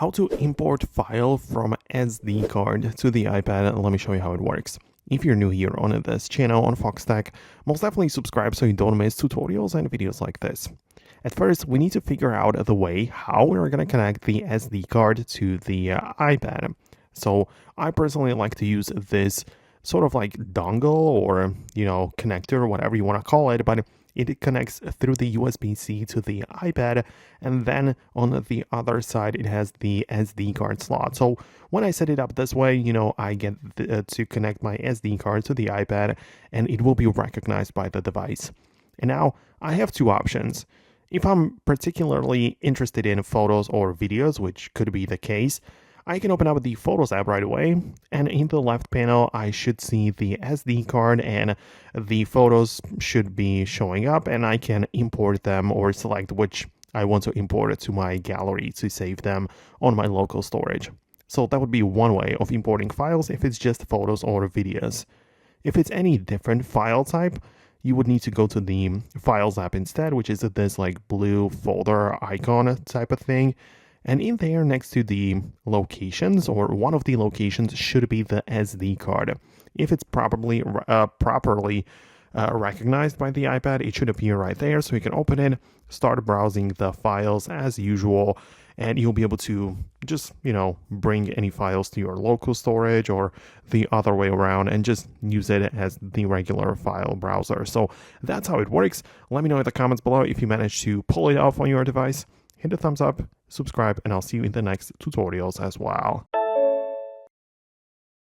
how to import file from SD card to the iPad. Let me show you how it works. If you're new here on this channel on Foxtecc, most definitely subscribe so you don't miss tutorials and videos like this. At first, we need to figure out the way how we're going to connect the SD card to the iPad. So I personally like to use this sort of like dongle or, connector, whatever you want to call it, but it connects through the USB-C to the iPad, and then on the other side it has the SD card slot. So when I set it up this way, I get to connect my SD card to the iPad, and it will be recognized by the device. And now I have two options. If I'm particularly interested in photos or videos, which could be the case, I can open up the Photos app right away, and in the left panel I should see the SD card and the photos should be showing up, and I can import them or select which I want to import to my gallery to save them on my local storage. So that would be one way of importing files if it's just photos or videos. If it's any different file type, you would need to go to the Files app instead, which is this like blue folder icon type of thing. And in there, next to the locations, or one of the locations, should be the SD card. If it's properly recognized by the iPad, it should appear right there. So you can open it, start browsing the files as usual, and you'll be able to just, bring any files to your local storage or the other way around and just use it as the regular file browser. So that's how it works. Let me know in the comments below if you managed to pull it off on your device. Hit the thumbs up, subscribe, and I'll see you in the next tutorials as well.